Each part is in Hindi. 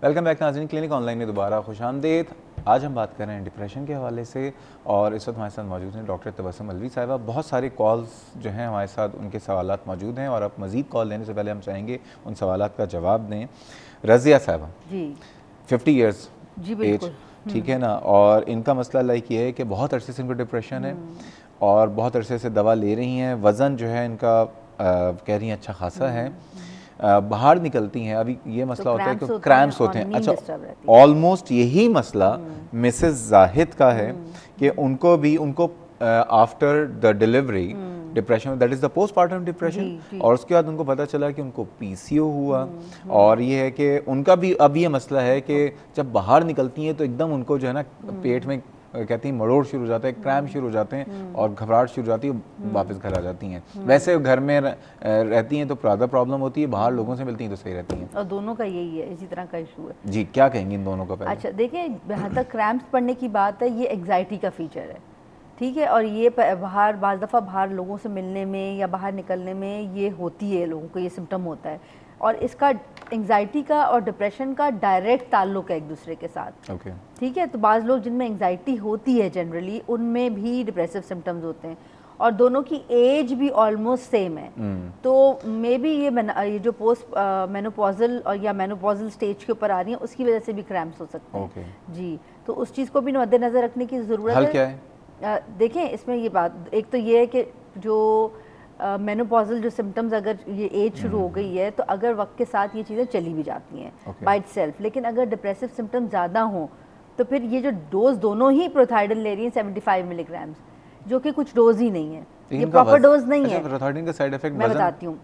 वेलकम बैक नाज़रीन, क्लिनिक ऑनलाइन में दोबारा खुशामदीद। आज हम बात कर रहे हैं डिप्रेशन के हवाले से और इस वक्त हमारे साथ मौजूद हैं डॉक्टर तबस्सुम अलवी साहिबा। बहुत सारे कॉल्स जो हैं हमारे साथ, उनके सवालात मौजूद हैं और अब मज़ीद कॉल लेने से पहले हम चाहेंगे उन सवालात का जवाब दें। रज़िया साहिबा जी, 50 ईयर्स जी, एज, ठीक है ना, और इनका मसला लाइक ये है कि बहुत अरसे से इनको डिप्रेशन है और बहुत अरसे से दवा ले रही हैं। वज़न जो है इनका कह रही हैं अच्छा खासा है, बाहर निकलती हैं। अभी ये मसला होता है कि क्रैम्प्स होते हैं। अच्छा, ऑलमोस्ट यही मसला मिसेस जाहिद का है कि उनको after the delivery depression, that is the postmortem depression, और उसके बाद उनको पता चला कि उनको पीसीओ हुआ। और ये है कि उनका भी अब ये मसला है कि जब बाहर निकलती हैं तो एकदम उनको जो है ना पेट में कहती हैं मरोड़ शुरू हो जाता है, क्रैम्प शुरू हो जाते हैं और घबराहट शुरू हो जाती है, वापस घर आ जाती हैं। वैसे घर में रहती हैं तो ज़्यादा प्रॉब्लम होती है, बाहर लोगों से मिलती हैं तो सही रहती हैं। और दोनों का यही है, इसी तरह का इशू है जी। क्या कहेंगे इन दोनों का पहले? अच्छा देखिए, जहाँ तक क्रैम्प्स पड़ने की बात है, ये एग्जाइटी का फीचर है, ठीक है। और ये बाहर बाज़ दफ़ा बाहर लोगों से मिलने में या बाहर निकलने में ये होती है, लोगों को ये सिम्टम होता है। और इसका एंग्जाइटी का और डिप्रेशन का डायरेक्ट ताल्लुक है एक दूसरे के साथ, ठीक है। तो बाज़ लोग जिनमें एंग्जाइटी होती है जनरली, उनमें भी डिप्रेसिव सिम्टम्स होते हैं और दोनों की एज भी ऑलमोस्ट सेम है। तो मे बी ये जो पोस्ट मेनोपॉजल और या मेनोपॉजल स्टेज के ऊपर आ रही है, उसकी वजह से भी क्रैम्प्स हो सकते हैं जी। तो उस चीज़ को भी मद्देनज़र रखने की ज़रूरत है। क्या है? देखें, इसमें ये बात एक तो ये है कि जो मेनोपॉजल जो सिम्टम्स, अगर ये एज शुरू हो गई है तो अगर वक्त के साथ ये चीज़ें चली भी जाती हैं बाय इटसेल्फ। लेकिन अगर डिप्रेसिव सिम्टम्स ज़्यादा हों तो फिर ये जो डोज दोनों ही प्रोथाइडिन ले रही हैं 75 मिलीग्राम्स, जो कि कुछ डोज ही नहीं है, ये प्रॉपर डोज नहीं है। प्रोथाइडिन का साइड इफेक्ट मैं बताती हूँ।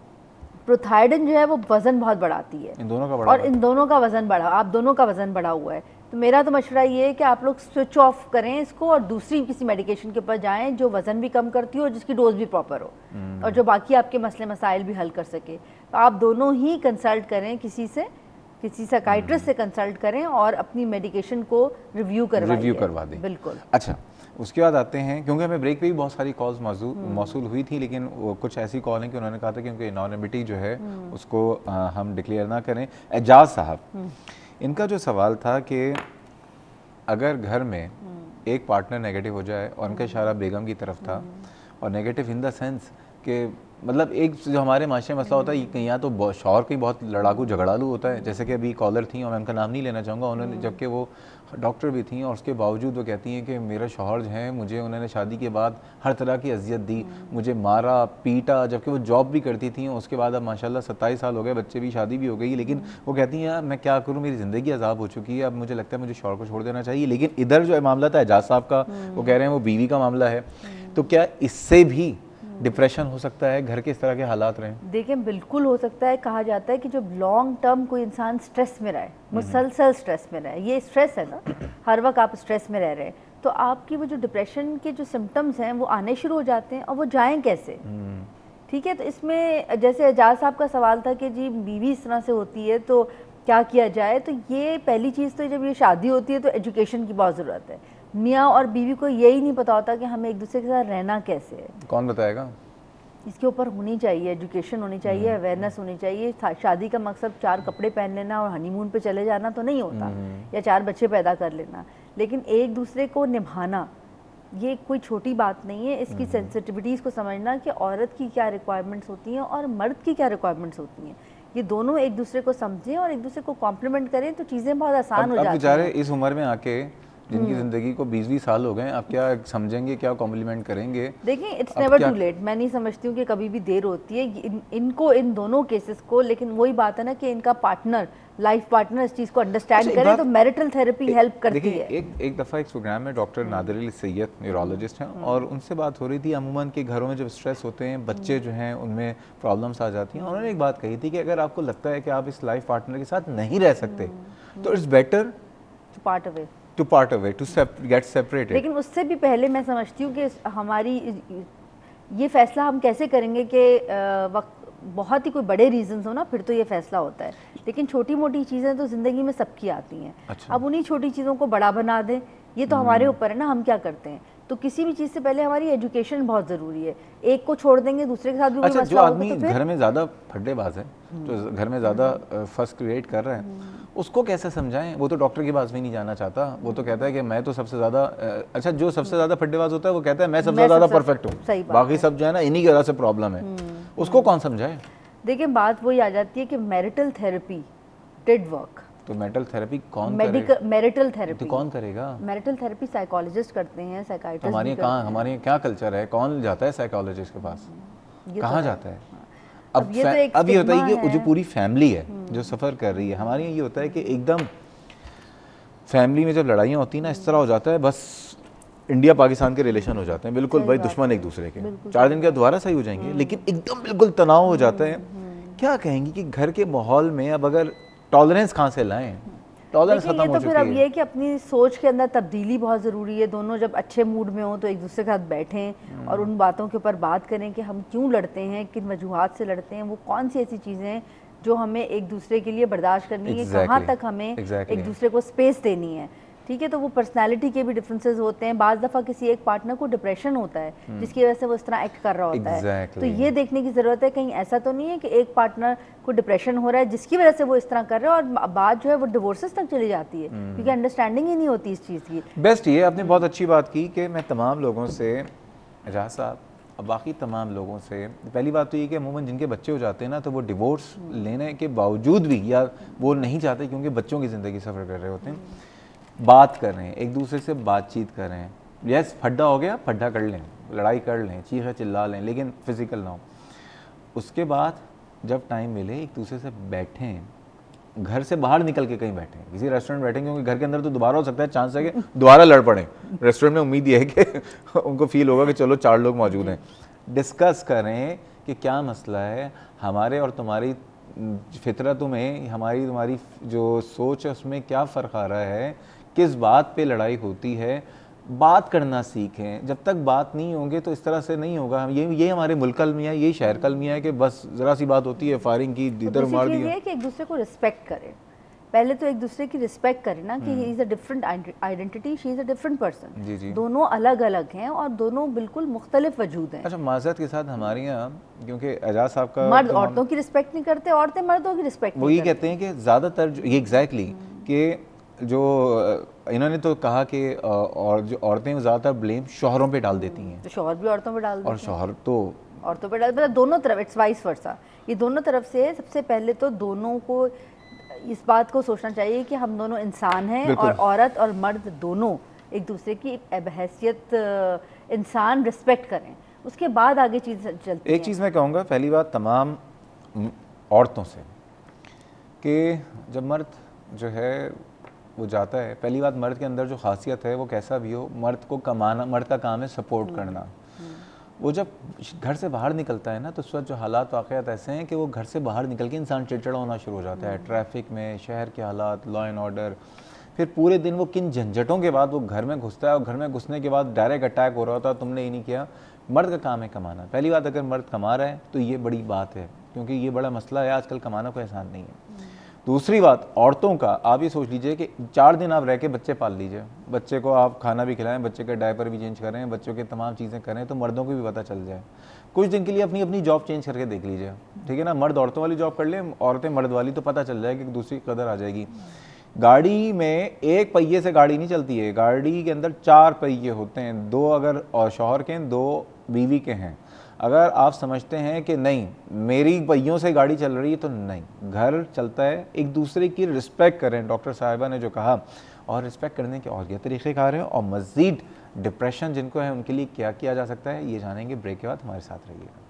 प्रोथाइडिन जो है वो वजन बहुत बढ़ाती है, इन दोनों का वजन बढ़ा, आप दोनों का वजन बढ़ा हुआ है। तो मेरा तो मशवरा ये है कि आप लोग स्विच ऑफ करें इसको और दूसरी किसी मेडिकेशन के ऊपर जाएं जो वजन भी कम करती हो और जिसकी डोज भी प्रॉपर हो और जो बाकी आपके मसले मसाइल भी हल कर सके। तो आप दोनों ही कंसल्ट करें किसी साइकाइट्रिस्ट से कंसल्ट करें और अपनी मेडिकेशन को रिव्यू करवा दें। बिल्कुल। अच्छा, उसके बाद आते हैं, क्योंकि हमें ब्रेक पे भी बहुत सारी कॉल्स मौसूल हुई थी, लेकिन वो कुछ ऐसी कॉल हैं कि उन्होंने कहा था कि उनकी एनोनिमिटी जो है उसको हम डिक्लेयर ना करें। एजाज साहब, इनका जो सवाल था कि अगर घर में एक पार्टनर नेगेटिव हो जाए, और उनका इशारा बेगम की तरफ था, और नेगेटिव इन द सेंस कि मतलब एक जो हमारे माशरे में मसला होता है कहीं या तो शौहर कहीं बहुत लड़ाकू झगड़ालू होता है, जैसे कि अभी कॉलर थी और मैं उनका नाम नहीं लेना चाहूँगा, उन्होंने जबकि वो डॉक्टर भी थी और उसके बावजूद वो कहती हैं कि मेरा शौहर जो है मुझे उन्होंने शादी के बाद हर तरह की अजियत दी, मुझे मारा पीटा, जबकि वो जॉब भी करती थी। उसके बाद अब माशाल्लाह 27 साल हो गए, बच्चे भी, शादी भी हो गई, लेकिन वो कहती हैं यार मैं क्या करूँ, मेरी ज़िंदगी अजाब हो चुकी है, अब मुझे लगता है मुझे शौहर को छोड़ देना चाहिए। लेकिन इधर जो मामला था एजाज साहब का, वो कह रहे हैं वो बीवी का मामला है, तो क्या इससे भी डिप्रेशन हो सकता है घर के इस तरह के हालात रहे? देखिए, बिल्कुल हो सकता है। कहा जाता है कि जब लॉन्ग टर्म कोई इंसान स्ट्रेस में रहे, मुसलसल स्ट्रेस में रहे, ये स्ट्रेस है ना, हर वक्त आप स्ट्रेस में रह रहे हैं, तो आपकी वो जो डिप्रेशन के जो सिम्टम्स हैं वो आने शुरू हो जाते हैं। और वो जाएं कैसे, ठीक है। तो इसमें जैसे एजाज साहब का सवाल था कि जी बीवी इस तरह से होती है तो क्या किया जाए, तो ये पहली चीज़ तो जब ये शादी होती है तो एजुकेशन की बहुत ज़रूरत है। मियाँ और बीवी को यही नहीं पता होता कि हमें एक दूसरे के साथ रहना कैसे है। कौन बताएगा? इसके ऊपर होनी चाहिए एजुकेशन, होनी चाहिए अवेयरनेस होनी चाहिए। शादी का मकसद 4 कपड़े पहन लेना और हनीमून पे चले जाना तो नहीं होता, या 4 बच्चे पैदा कर लेना। लेकिन एक दूसरे को निभाना ये कोई छोटी बात नहीं है। इसकी सेंसिटिविटीज़ को समझना कि औरत की क्या रिक्वायरमेंट्स होती हैं और मर्द की क्या रिक्वायरमेंट्स होती हैं, ये दोनों एक दूसरे को समझें और एक दूसरे को कॉम्प्लीमेंट करें तो चीज़ें बहुत आसान हो जाती हैं। इस उम्र में आके जिनकी ज़िंदगी को 20-20 साल हो गए, आप क्या समझेंगे, क्या कॉम्प्लीमेंट करेंगे? देखिए, इट्स नेवर टू लेट। मैं नहीं समझती हूँ कि कभी भी देर होती है इनको, इन दोनों केसेस को। लेकिन वही बात है ना कि इनका पार्टनर, लाइफ पार्टनर इस चीज़ को अंडरस्टैंड करे तो मैरिटल थेरेपी हेल्प करती है। एक दफ़ा एक प्रोग्राम में डॉक्टर नादिर अली सैयद न्यूरोलॉजिस्ट हैं, और उनसे बात हो रही थी अमूमन के घरों में जब स्ट्रेस होते हैं, बच्चे जो हैं उनमें प्रॉब्लम्स आ जाती हैं। उन्होंने एक बात कही थी कि अगर आपको लगता है कि आप इस लाइफ पार्टनर के साथ नहीं रह सकते तो it's better to part away, to get separated. लेकिन उससे भी पहले मैं समझती हूँ कि हमारी ये फैसला हम कैसे करेंगे कि वक्त बहुत ही कोई बड़े रीजंस हो ना, फिर तो ये फैसला होता है। लेकिन छोटी मोटी चीज़ें तो ज़िंदगी में सबकी आती हैं। अच्छा। अब उन्हीं छोटी चीज़ों को बड़ा बना दें, ये तो हमारे ऊपर है ना, हम क्या करते हैं। तो किसी भी चीज़ से पहले हमारी एजुकेशन बहुत ज़रूरी है। एक को छोड़ देंगे दूसरे के साथ भी कोई अच्छा, जो मसला होगा आदमी तो फिर घर में ज़्यादा फड्डेबाज है, जो घर में ज़्यादा फस क्रिएट कर रहा है, उसको कैसे समझाएं? वो तो डॉक्टर के पास भी नहीं जाना चाहता, वो तो कहता है कि मैं तो सबसे ज़्यादा अच्छा, जो सबसे ज़्यादा फड्डेबाज होता है वो कहता है मैं सबसे ज़्यादा परफेक्ट सही हूँ, बात बाकी सब जो है ना इन्हीं की वजह से प्रॉब्लम है। उसको कौन समझाए? देखिए बात वही आ जाती है कि मैरिटल थेरेपी डिड वर्क। तो मेंटल थेरेपी कौन करेगा? मैरिटल थेरेपी तो कौन करेगा? मैरिटल थेरेपी साइकोलॉजिस्ट करते हैं, साइकाइट्रिस्ट हमारे भी कहाँ, करते हैं। हमारे यहाँ क्या कल्चर है? कौन जाता है साइकोलॉजिस्ट के पास? ये कहाँ तो जाता है? अब ये तो एक अब ये होता है stigma कि जो है। पूरी फैमिली है जो सफ़र कर रही है, हमारे यहाँ ये होता है कि एकदम फैमिली में जब लड़ाइयाँ होती हैं ना, इस तरह हो जाता है बस इंडिया पाकिस्तान के रिलेशन हो जाते हैं, बिल्कुल सही भाई बात दुश्मन है। एक दूसरे के, बिल्कुल 4 दिन के बाद दोबारा सही हो जाएंगे, लेकिन एकदम बिल्कुल तनाव हो जाता है। क्या कहेंगी कि घर के माहौल में अब अगर टॉलरेंस कहाँ से लाएं? टॉलरेंस देखिए खत्म ये हो तो फिर चुकी अब है। ये है कि अपनी सोच के अंदर तब्दीली बहुत ज़रूरी है। दोनों जब अच्छे मूड में हों तो एक दूसरे के साथ बैठें और उन बातों के ऊपर बात करें कि हम क्यों लड़ते हैं, किन वजूहात से लड़ते हैं, वो कौन सी ऐसी चीज़ें हैं जो हमें एक दूसरे के लिए बर्दाश्त करनी है, कहाँ तक हमें एक दूसरे को स्पेस देनी है। ठीक है, तो वो पर्सनालिटी के भी डिफरेंसेस होते हैं। बाज़ दफ़ा किसी एक पार्टनर को डिप्रेशन होता है जिसकी वजह से वो इस तरह एक्ट कर रहा होता है, तो ये देखने की ज़रूरत है कहीं ऐसा तो नहीं है कि एक पार्टनर को डिप्रेशन हो रहा है जिसकी वजह से वो इस तरह कर रहा है और बात जो है वो डिवोर्सेस तक चली जाती है क्योंकि अंडरस्टैंडिंग ही नहीं होती इस चीज़ की। बेस्ट ये आपने बहुत अच्छी बात की कि मैं तमाम लोगों से, एजाज साहब और बाकी तमाम लोगों से, पहली बात तो ये कि अमूमन जिनके बच्चे हो जाते हैं ना, तो वो डिवोर्स लेने के बावजूद भी या वो नहीं चाहते क्योंकि बच्चों की ज़िंदगी सफ़र कर रहे होते हैं, बात कर रहे हैं, एक दूसरे से बातचीत कर रहे हैं। यस, फड्डा हो गया, फड्डा कर लें, लड़ाई कर लें, चीखें चिल्ला लें, लेकिन फिजिकल ना हो। उसके बाद जब टाइम मिले एक दूसरे से बैठें, घर से बाहर निकल के कहीं बैठें, किसी रेस्टोरेंट बैठें, क्योंकि घर के अंदर तो दोबारा हो सकता है, चांस है कि दोबारा लड़ पड़ें। रेस्टोरेंट में उम्मीद ये है कि उनको फील होगा कि चलो 4 लोग मौजूद हैं। डिस्कस करें कि क्या मसला है, हमारे और तुम्हारी फितरतों में, हमारी तुम्हारी जो सोच है उसमें क्या फ़र्क आ रहा है, किस बात पे लड़ाई होती है। बात करना सीखें। जब तक बात नहीं होंगे तो इस तरह से नहीं होगा। ये हमारे मुल्क अलमिया है, यही शहर कलमिया है कि बस ज़रा सी बात होती है, फायरिंग की, इधर मार दिया। है कि एक दूसरे को रिस्पेक्ट करें। पहले तो एक दूसरे की रिस्पेक्ट करें ना कि he is a different identity, she is a different person. जी जी, दोनों अलग अलग हैं और दोनों बिल्कुल मुख्तलिफ वजूद हैं। अच्छा, माज़रत के साथ हमारे यहाँ, क्योंकि एजाज साहब का मर्द औरतों की रिस्पेक्ट नहीं करते, औरतें मर्दों की रिस्पेक्ट वो नहीं ये करती। कहते हैं कि ज़्यादातर ये एग्जैक्टली कि जो इन्होंने तो कहा कि और जो औरतें ज़्यादातर ब्लेम शौहरों पे डाल देती हैं, तो शौहर भी औरतों पे डाल देते और शौहर तो औरतों पे डाल, मतलब दोनों तरफ, इट्स वाइस वर्सा। ये दोनों तरफ से है। सबसे पहले तो दोनों को इस बात को सोचना चाहिए कि हम दोनों इंसान हैं और औरत और मर्द दोनों एक दूसरे की बहैसियत इंसान रिस्पेक्ट करें, उसके बाद आगे चीज़ चलती है। एक चीज़ मैं कहूँगा, पहली बात तमाम औरतों से कि जब मर्द जो है वो जाता है, पहली बात मर्द के अंदर जो खासियत है वो कैसा भी हो, मर्द को कमाना, मर्द का काम है सपोर्ट करना। वो जब घर से बाहर निकलता है ना, तो उस वक्त जो हालात वाक़यात ऐसे हैं कि वो घर से बाहर निकल के इंसान चिड़चिड़ा होना शुरू हो जाता है। ट्रैफिक में, शहर के हालात, लॉ एंड ऑर्डर, फिर पूरे दिन वो किन झंझटों के बाद वो घर में घुसता है, और घर में घुसने के बाद डायरेक्ट अटैक हो रहा होता है, तुमने ये नहीं किया। मर्द का काम है कमाना। पहली बात, अगर मर्द कमा रहा है तो ये बड़ी बात है, क्योंकि ये बड़ा मसला है आजकल, कमाना कोई आसान नहीं है। दूसरी बात, औरतों का आप ये सोच लीजिए कि 4 दिन आप रह के बच्चे पाल लीजिए, बच्चे को आप खाना भी खिलाएं, बच्चे के डायपर भी चेंज करें, बच्चों की तमाम चीज़ें करें, तो मर्दों को भी पता चल जाए। कुछ दिन के लिए अपनी अपनी जॉब चेंज करके देख लीजिए, ठीक है ना। मर्द औरतों वाली जॉब कर ले, औरतें मर्द वाली, तो पता चल जाएगी कि दूसरी कदर आ जाएगी। गाड़ी में एक पहिए से गाड़ी नहीं चलती है, गाड़ी के अंदर 4 पहिए होते हैं, 2 अगर और शौहर के हैं, 2 बीवी के हैं। अगर आप समझते हैं कि नहीं मेरी पहियों से गाड़ी चल रही है, तो नहीं, घर चलता है। एक दूसरे की रिस्पेक्ट करें, डॉक्टर साहिबा ने जो कहा, और रिस्पेक्ट करने के और क्या तरीक़े कार हैं, और मज़ीद डिप्रेशन जिनको है उनके लिए क्या किया जा सकता है, ये जानेंगे। ब्रेक के बाद हमारे साथ रहिएगा।